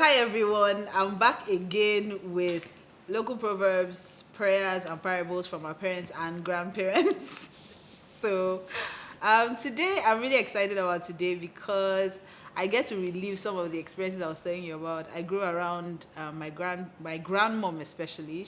hi everyone. I'm back again with Local Proverbs, prayers and parables from our parents and grandparents. Today I'm really excited about today because I get to relive some of the experiences I was telling you about. I grew around my grandmom especially.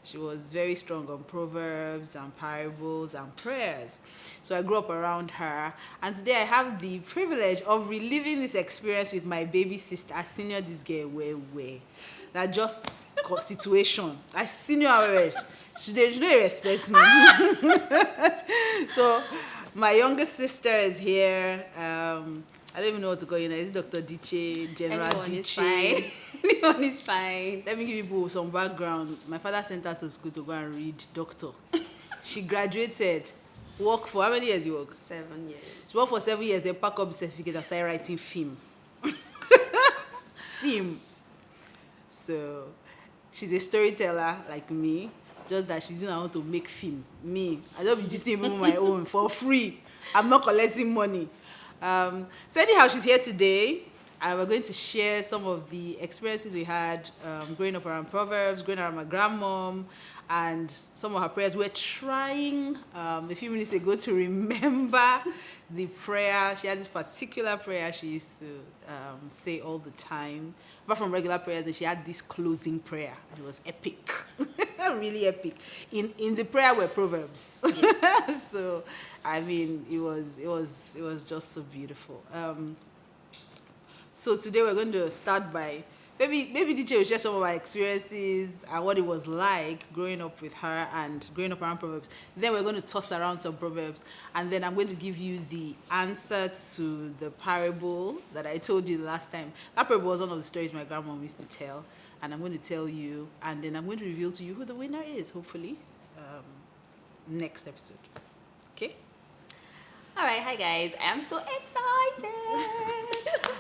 She was very strong on proverbs and parables and prayers. So I grew up around her. And today I have the privilege of reliving this experience with my baby sister. I senior this girl way. That just situation. I senior her. She don't respect me. So my youngest sister is here. I don't even know what to call you now. Is it Dr. Diche, General Anyone Diche? is fine. Anyone is fine. Let me give people some background. My father sent her to school to go and read doctor. She graduated. Work for how many years you work? 7 years. She worked for 7 years, then pack up the certificate and started writing film. Film. So she's a storyteller like me, just that she's using her own to make film. Me, I don't be just even my own for free. I'm not collecting money. So anyhow, she's here today. And we're going to share some of the experiences we had growing up around Proverbs, growing around my grandmom, and some of her prayers. We're trying a few minutes ago to remember the prayer. She had this particular prayer she used to say all the time. Apart from regular prayers, and she had this closing prayer. It was epic, really epic. In the prayer were Proverbs. Yes. So, I mean, it was just so beautiful. So today we're going to start by maybe DJ will share some of our experiences and what it was like growing up with her and growing up around Proverbs. Then we're going to toss around some Proverbs, and then I'm going to give you the answer to the parable that I told you the last time. That parable was one of the stories my grandma used to tell, and I'm going to tell you, and then I'm going to reveal to you who the winner is, hopefully, next episode. Okay? All right, hi guys. I'm so excited.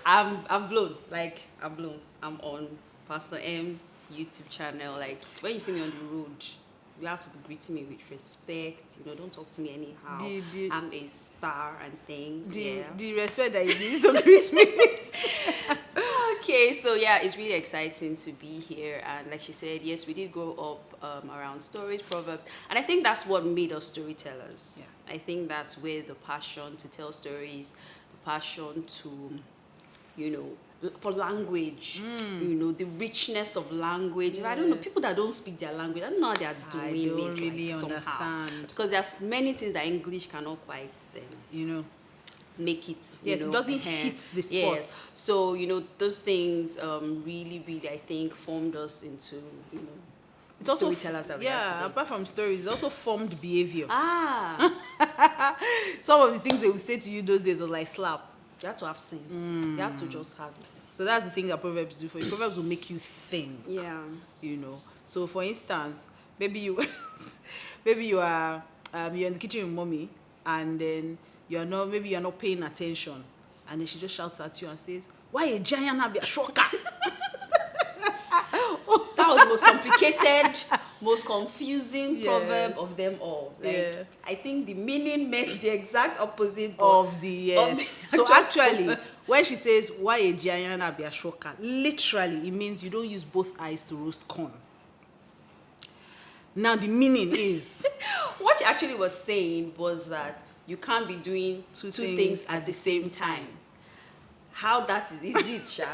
I'm blown. I'm on Pastor M's YouTube channel. Like, when you see me on the road, you have to be greeting me with respect. Don't talk to me anyhow. I'm a star and things. The respect that you need to greet me with. Okay, so yeah, it's really exciting to be here. And like she said, yes, we did grow up around stories, proverbs, and I think that's what made us storytellers. Yeah. I think that's where the passion to tell stories, the passion to, for language, the richness of language. Yes. I don't know, people that don't speak their language, I don't know how they are doing it. I don't really understand. Because there's many things that English cannot quite make it. Yes, it doesn't hit the spot. Yes. So, those things really, really, I think, formed us into, it's also storytellers that we are today. Apart from stories, it's also formed behavior. Ah. Some of the things they would say to you those days was like slap. You have to have sense. You have to just have it. So that's the thing that Proverbs do for you. Proverbs will make you think. Yeah. So for instance, maybe you are you're in the kitchen with mommy, and then you're not paying attention, and then she just shouts at you and says, "Why a giant be a shocker?" That was the most complicated, most confusing proverb of them all. I think the meaning meant the exact opposite of the So actually, when she says, "Why a giant be a shocker?" literally it means you don't use both eyes to roast corn. Now the meaning is what she actually was saying was that you can't be doing two things at the same time. How that is it, Sha?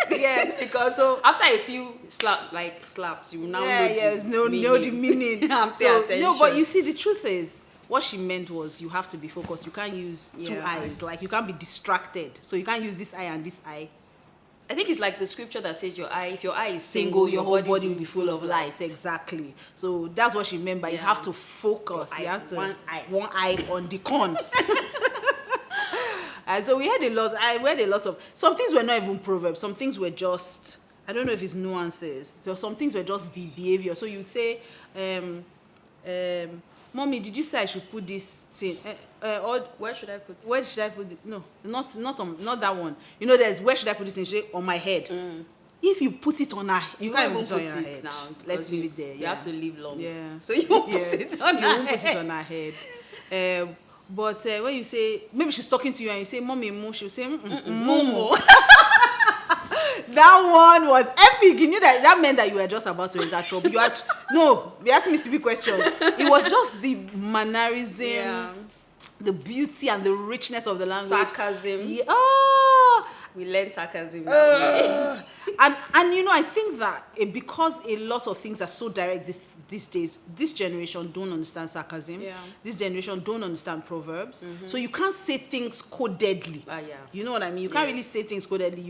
Yes, because after a few slaps, you will now know the meaning. Attention. No, but you see, the truth is, what she meant was you have to be focused. You can't use two eyes. Like, you can't be distracted. So you can't use this eye and this eye. I think it's like the scripture that says if your eye is single, your whole body will be full of light. Exactly. So that's what she meant by you have to focus. You have to one eye on the corn. And so we had I read a lot of, some things were not even proverbs, some things were just, I don't know if it's nuances. So some things were just the behavior. So you would say, Mommy, did you say I should put this thing? Or where should I put it? Where should I put it? No, not that one. There's where should I put this thing? Should I, on my head. If you put it on her, you can't even put it on your head. Now. Let's leave it there. You have to live long. Yeah. So you won't put it on her head. You won't put it on her head. But when you say, maybe she's talking to you and you say, Mommy, Mo, she'll say, Momo. That one was epic. You knew that meant that you were just about to enter trouble. No, you asked me stupid questions. It was just the mannerism, the beauty and the richness of the language. Sarcasm. Yeah. Oh. We learned sarcasm that way. And you know, I think that because a lot of things are so direct these days, this generation don't understand sarcasm. Yeah. This generation don't understand proverbs. So you can't say things codedly. Yeah. You know what I mean? You can't really say things codedly.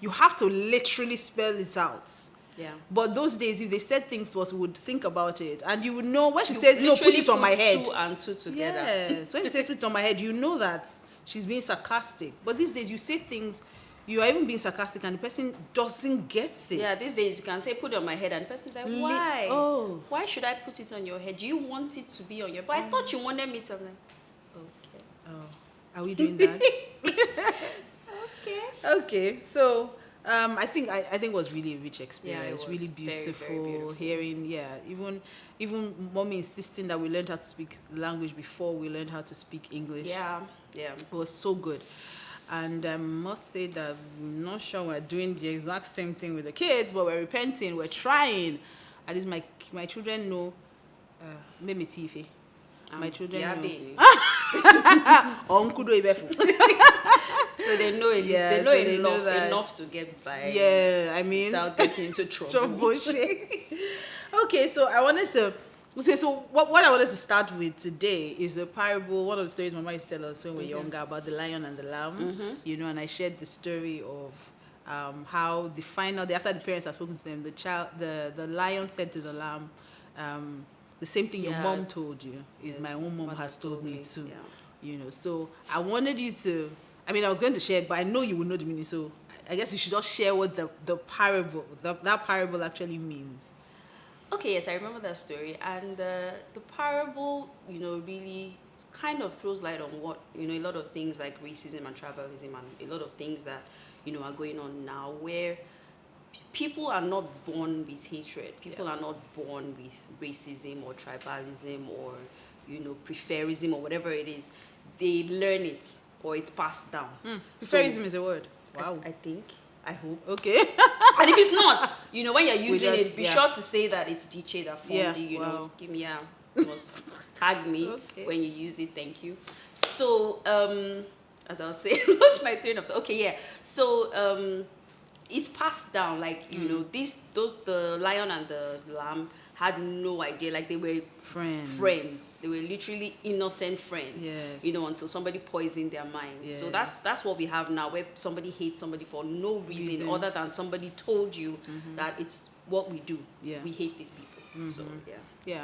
You have to literally spell it out. Yeah. But those days, if they said things to us, we would think about it. And you would know when she says, no, put it on my head. 2 and 2 together. Yes. When she says, put it on my head, you know that she's being sarcastic. But these days, you say things, you are even being sarcastic and the person doesn't get it. Yeah, these days you can say, put it on my head, and the person's like, why? Why should I put it on your head? Do you want it to be on your head? But I thought you wanted me to. I'm like, okay. Oh, are we doing that? Okay. So, I think it was really a rich experience. Yeah, it was really beautiful, very, very beautiful. Hearing, even mommy insisting that we learned how to speak language before we learned how to speak English. Yeah. It was so good. And I must say that I'm not sure we're doing the exact same thing with the kids, but we're repenting, we're trying. At least my children know. My children know. So they know it. Yeah, they know so enough to get by. Yeah, I mean, without getting into trouble. Okay, so I wanted to. So what I wanted to start with today is a parable. One of the stories Mama used to tell us when we were younger about the lion and the lamb. You know, and I shared the story of how the final day after the parents had spoken to them, the lion said to the lamb, the same thing your mom told you is my own mom has told me too. Yeah. You know, so I wanted you to. I mean, I was going to share it, but I know you would know the meaning. So I guess you should just share what the parable that parable actually means. Okay, yes, I remember that story. And the parable, you know, really kind of throws light on what, you know, a lot of things like racism and tribalism and a lot of things that, you know, are going on now where people are not born with hatred. People are not born with racism or tribalism or, you know, preferism or whatever it is. They learn it or it's passed down. Preferism is a word. Wow. I hope. Okay. And if it's not, you know, when you're using it, be sure to say that it's DJ that formed it, you know. Give me tag me when you use it, thank you. So, as I was saying, lost my train of thought. Okay, yeah. So, it's passed down, like, you know, the lion and the lamb had no idea, like they were friends. They were literally innocent friends, you know, until somebody poisoned their minds. So that's what we have now, where somebody hates somebody for no reason other than somebody told you that it's what we do. We hate these people. So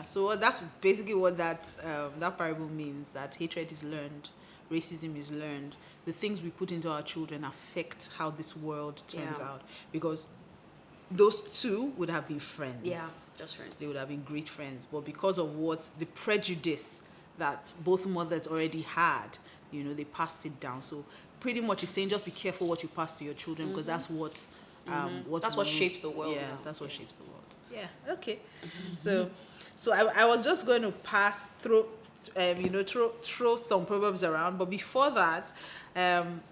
so that's basically what that parable means, that hatred is learned, racism is learned. The things we put into our children affect how this world turns out, because those two would have been friends. Yeah, just friends. They would have been great friends. But because of the prejudice that both mothers already had, you know, they passed it down. So pretty much it's saying just be careful what you pass to your children, because that's what shapes the world. Yes, that's what shapes the world. Yeah, okay. So I was just going to pass through, throw some proverbs around. But before that,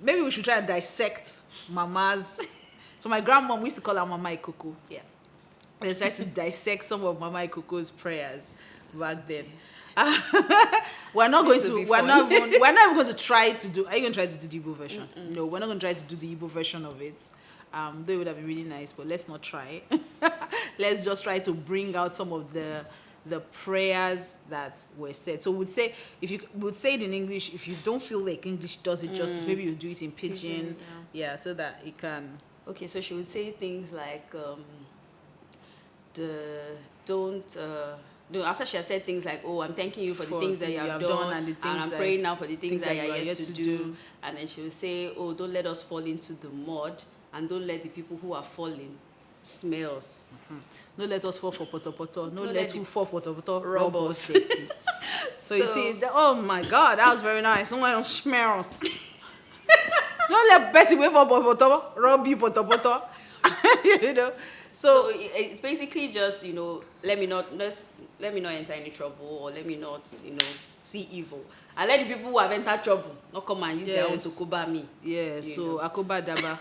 maybe we should try and dissect Mama's. So my grandmom, we used to call her Mama Ikoko. Yeah. Let's try to dissect some of Mama Ikoko's prayers back then. We're not even going to try to do. Are you going to try to do the Igbo version? No, we're not going to try to do the Igbo version of it. Though it would have been really nice, but let's not try. Let's just try to bring out some of the prayers that were said. So we'd say it in English. If you don't feel like English does it justice, maybe you'll do it in Pidgin. So that it can. Okay, so she would say things like, after she has said things like, oh, I'm thanking you for the things that you have done, and I'm praying now for the things that you are yet to do. And then she would say, oh, don't let us fall into the mud, and don't let the people who are falling smell us. Don't let us fall for poto. No let who fall for poto rob us. So you see, oh my God, that was very nice. Someone don't smell us. Don't let Bessie wait for poto, rob you poto. You know. So it's basically just, let me not enter any trouble, or let me not, see evil. And let the people who have entered trouble not come and use their own to cover me. Yeah, so akoba daba.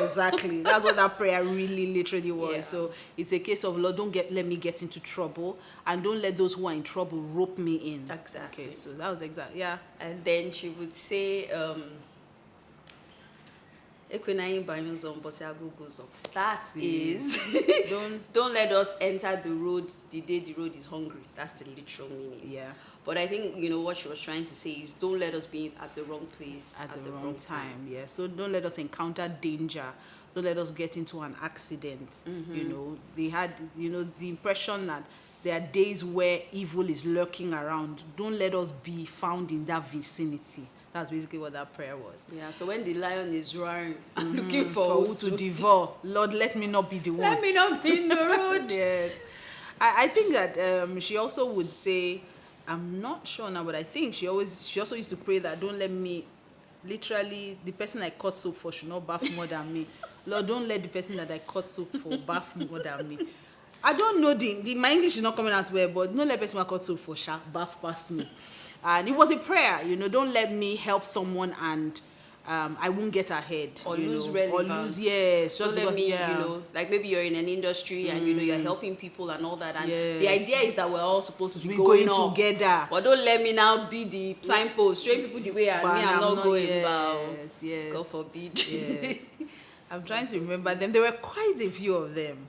Exactly. That's what that prayer really literally was. Yeah. So it's a case of, Lord, don't let me get into trouble, and don't let those who are in trouble rope me in. Exactly. Okay, so that was exactly, yeah. And then she would say, that is, don't let us enter the road the day the road is hungry. That's the literal meaning. Yeah. But I think, what she was trying to say is, don't let us be at the wrong place At the wrong time. Yeah. So don't let us encounter danger. Don't let us get into an accident. They had, the impression that there are days where evil is lurking around. Don't let us be found in that vicinity. That's basically what that prayer was. Yeah, so when the lion is roaring, looking for who to devour, Lord, let me not be the one. Let me not be in the road. Yes. I think that she also would say, I'm not sure now, but I think she also used to pray that, don't let me, literally, the person I cut soap for should not bath more than me. Lord, don't let the person that I cut soap for bath more than me. I don't know, my English is not coming out well, but don't let the person I cut soap for bath past me. And it was a prayer, don't let me help someone and I won't get ahead. Or lose relevance. Or lose, yes. Don't let me, like maybe you're in an industry and, you're helping people and all that. And the idea is that we're all supposed to be going together. But don't let me now be the signpost, showing people the way, and me, I'm not going. Yes. God forbid. Yes. I'm trying to remember them. There were quite a few of them.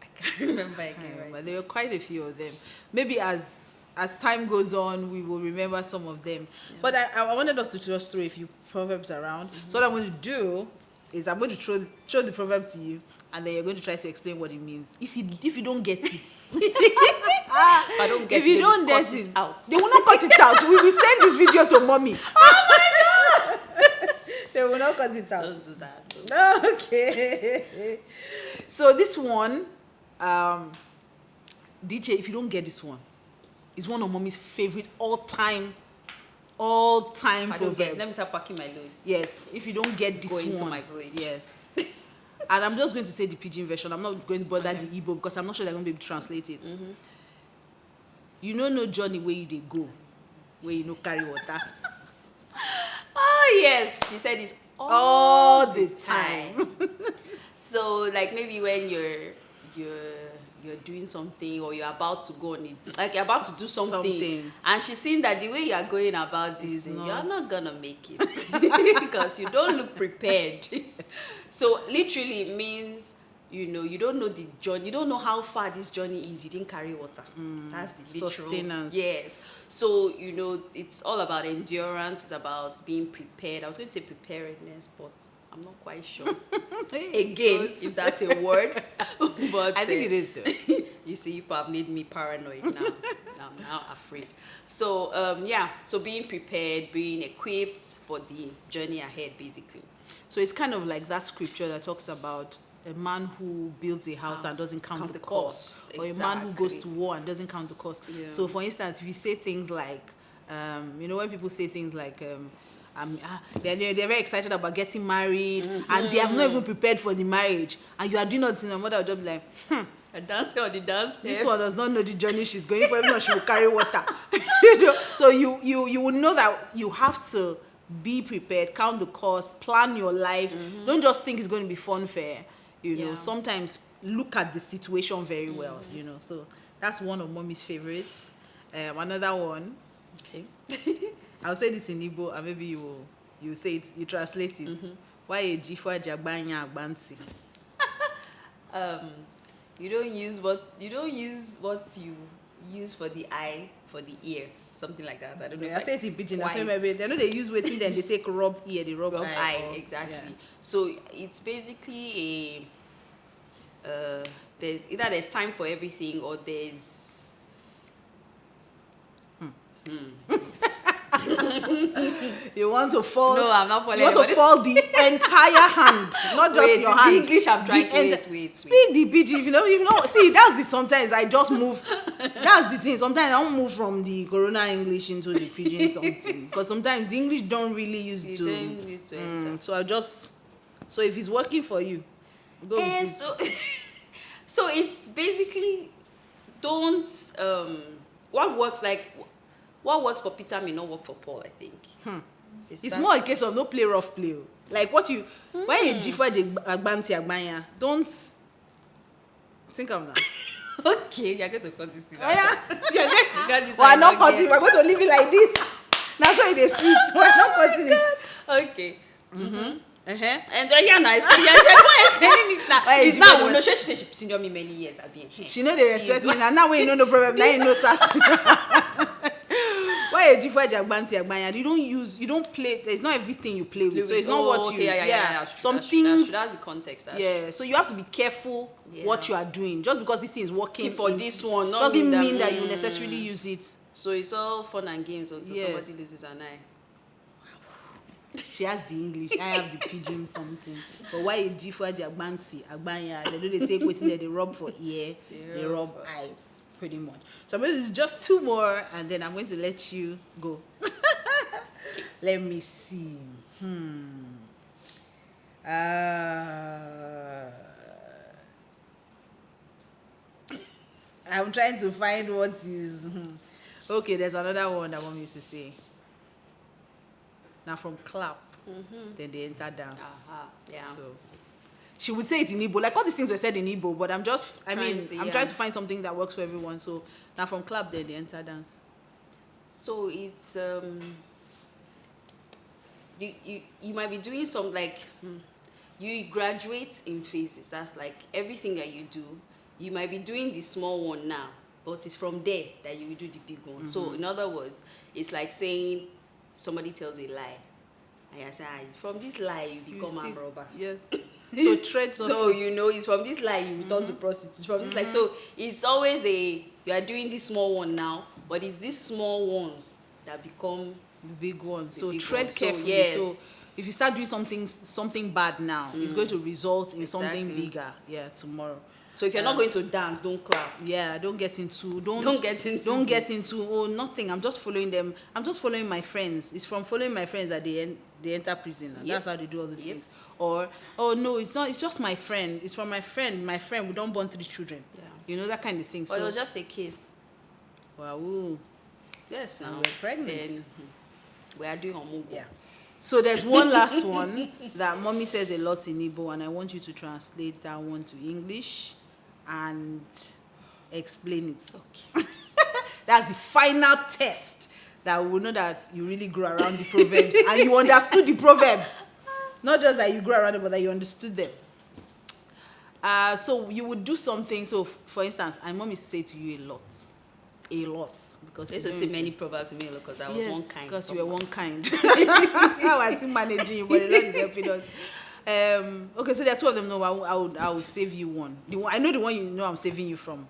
I can't remember again. But there were quite a few of them. Maybe as time goes on, we will remember some of them. Yeah. But I wanted us to just throw a few proverbs around. So what I'm going to do is I'm going to throw the proverb to you, and then you're going to try to explain what it means. If you don't get it, if I don't get if you it, don't cut get it out. They will not cut it out. We will send this video to mommy. Oh my God! They will not cut it out. Don't do that. Okay. So this one, DJ, if you don't get this one, it's one of mommy's favorite all-time proverbs. Let me start packing my load. Yes, if you don't get this Go one. into my village. Yes. And I'm just going to say the pidgin version. I'm not going to bother the Igbo because I'm not sure they're going to be able to translate it. You know no journey where you dey go, where you no carry water. Oh yes, you said it's all the time. So like maybe when you're doing something, or you're about to go on it, like you're about to do something. And she's seen that the way you are going about this thing, you're not gonna make it because you don't look prepared. So literally it means, you don't know the journey, you don't know how far this journey is, you didn't carry water. That's the literal sustenance. Yes. So it's all about endurance, it's about being prepared. I was going to say preparedness, but I'm not quite sure. Again, if that's a word. But I think it is though. You see, you have made me paranoid now. I'm now afraid. So so being prepared, being equipped for the journey ahead, basically. So it's kind of like that scripture that talks about a man who builds a house and doesn't count the cost. Or a man who goes to war and doesn't count the cost. Yeah. So for instance, if you say things like, when people say things like, they're very excited about getting married, and they have not even prepared for the marriage, and you are doing nothing, and mother will just be like, a dance or the dance. This one does not know the journey she's going for. If not, she will carry water. So you will know that you have to be prepared, count the cost, plan your life. Don't just think it's going to be fun fair. Sometimes look at the situation very well. So that's one of mommy's favorites. Another one. Okay. I'll say this in Igbo, and maybe you say it, you translate it. Why a jifwa jabanya agbanti? You don't use what you use for the eye for the ear, something like that. I don't know. I say it in pidgin. I say maybe they know they use waiting, then they take rub ear, they rub eye. Exactly. Yeah. So it's basically there's time for everything, or there's You want to fall? No, I'm not falling. You want to fall the entire hand, not just your hand. English I'm trying to wait. Speak the pidgin. If you know. See, that's the sometimes I just move. That's the thing. Sometimes I don't move from the Corona English into the pidgin something, because sometimes the English don't really use to. So I just. So if it's working for you, Go with And it. so it's basically don't what works for Peter may not work for Paul, I think. It's more a case of no play rough play. Like what you when you jifa agbanti agbanya, don't think of that. Okay, you're going to cut this thing out. Oh, yeah. You're going to cut this Well, I'm not out cutting. again. We're going to leave it like this. That's why it is sweet. We're not cutting it. Okay. Uh-huh. And yeah, nice. You're explaining it now. Why It's is now. it We know just- she senior me many years. I've been. She know they respect me. Now when you know no problem, now you know sass. Why you jifa agbanti agbanya? You don't play. There's not everything you play with. So it's not what you. Some things. That's the context. Yeah, so you have to be careful what you are doing. Just because this thing is working For this one, not doesn't mean mean that- that you necessarily use it. So it's all fun and games until Yes. somebody loses an eye. She has the English, I have the pidgin something. But why you jifa agbanti agbanya? They do they take waiting there, they rub for ear, they rub eyes, pretty much. So I'm going to do just 2 more, and then I'm going to let you go. Let me see. I'm trying to find what is. Okay, there's another one that Mom used to say. Now from clap, then they enter dance. Yeah. So she would say it in Igbo. Like all these things were said in Igbo, but I'm trying to find something that works for everyone. So now from clap, then they enter dance. So it's you might be doing some you graduate in phases. That's like everything that you do. You might be doing the small one now, but it's from there that you will do the big one. So in other words, it's like saying somebody tells a lie, and you say, from this lie you become a robber. Yes. So tread. So it's from this lie you return to prostitutes. From this so it's always you are doing this small one now, but it's these small ones that become the big one. So big tread one. So, carefully. yes. So if you start doing something bad now, it's going to result in something Exactly. bigger. Yeah, tomorrow. So if you're not going to dance, don't clap. Yeah, don't get into nothing. I'm just following them. I'm just following my friends. It's from following my friends that they enter prison. And that's how they do all these things. Or no, it's not. It's just my friend. It's from my friend. My friend. We don't born 3 children. Yeah. You know that kind of thing. Or it was just a case. Wow. Yes, now we're pregnant. Then we are doing homework. Yeah. So there's one last one that Mommy says a lot in Igbo, and I want you to translate that one to English and explain it. Okay. That's the final test that will know that you really grew around the proverbs and you understood the proverbs. Not just that you grew around them, but that you understood them. So you would do something. So, for instance, my mom used to say to you a lot. Because They used to say many proverbs to me because I was one kind. because you were one kind. I was still managing you, but the Lord is helping us. Okay, so there are 2 of them. No, I will save you one. I know the one you know I'm saving you from.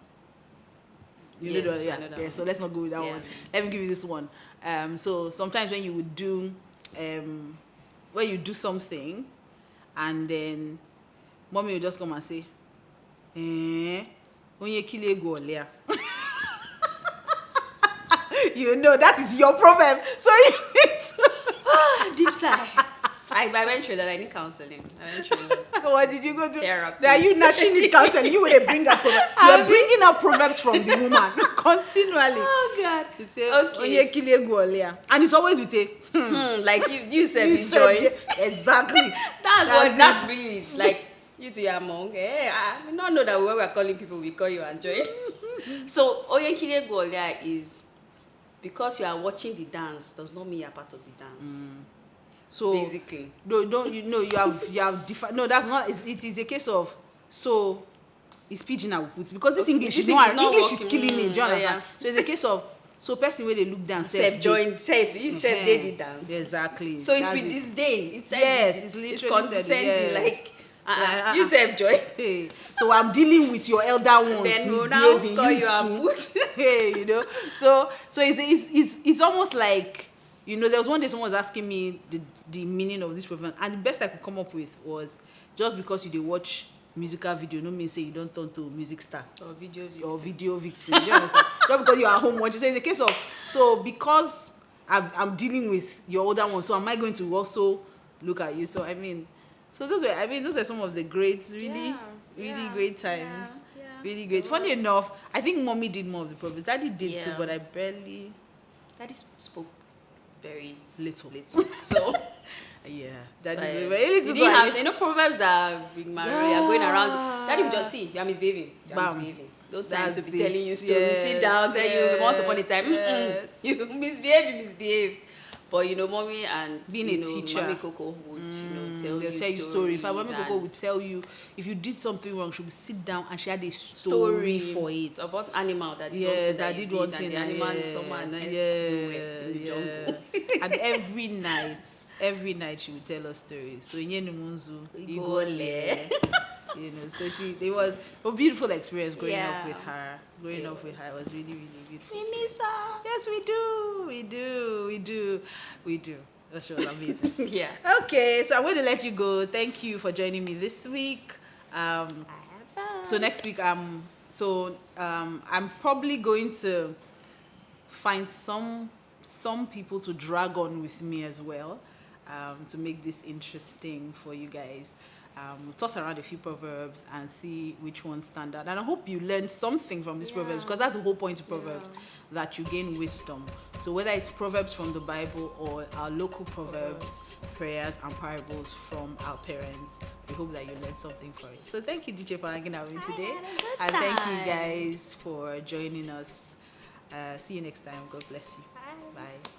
You know Yes, the, I know that one. So let's not go with that one. Let me give you this one. So sometimes when you would do, when you do something, and then Mommy will just come and say, onye kile go olea. You know that is your proverb. So you need to. Deep sigh. I went through that. I need counseling. I went through that. What did you go do? Therapy. That you now she need counseling. You would bring up proverbs. You are bringing up proverbs from the woman continually. Oh God. You say, Okay. "Onye kile go olea," and it's always with a Like you said, you enjoy. said, exactly. That's really it. Like you two are monk. I not know that when we are calling people, we call you enjoy. So Oyenkile Golia is because you are watching the dance does not mean you are part of the dance. So Basically. no, don't you know you have defined. No, that's not. It is a case of so. It's pidgin I will put because this English this is not English English is working. killing me. Do you understand? Yeah. So it's a case of so person where they look down Self join, self they did dance. Exactly. So it's That's with it. disdain. It's It's it's literally condescending. yes. Like you self joy. Hey, so I'm dealing with your elder ones Then we'll now misbehaving. call You you a too. boot. Hey, you know. So it's almost like there was one day someone was asking me the meaning of this program, and the best I could come up with was just because you dey watch musical video no mean say you don't turn to music star Or video or video vixen. Do you understand? Just because you are home watching. So it's a case of because I'm dealing with your older one, so am I going to also look at you? So I mean, So those were some of the great, really, really great times. Really great. Funny enough, I think mommy did more of the Proverbs. Daddy did too, but I barely. Daddy spoke very Little. So Yeah, that so is I- very you didn't have to, Proverbs are big man. You are going around. Daddy will just see you are misbehaving. You are Bam. misbehaving. No time to be That's telling it. you stories. Yes, Sit down, tell you once upon a time. yes. You misbehave. But mommy and Being a teacher, mommy Coco would tell they'll you tell you story. In fact, Mommy stories Coco and would tell you if you did something wrong, she would sit down and she had a story for it. about animal that did Yes, one that thing did one and thing. the animal Yes, someone do it in the yeah. jungle. And every night she would tell us stories. So in Yenumunzu, Igole. So it was a beautiful experience growing up Yeah. with her. Growing up with her was really, really beautiful. We miss her. Yes, we do. That was amazing. Yeah. Okay, so I'm going to let you go. Thank you for joining me this week. I have fun. So next week, I'm probably going to find some people to drag on with me as well, to make this interesting for you guys. We'll toss around a few proverbs and see which ones stand out. And I hope you learned something from these proverbs, because that's the whole point of proverbs, that you gain wisdom. So whether it's proverbs from the Bible or our local proverbs, prayers and parables from our parents, we hope that you learned something from it. So thank you, DJ, for hanging out with me today. had a good And thank you time. guys for joining us. See you next time. God bless you. Bye. Bye.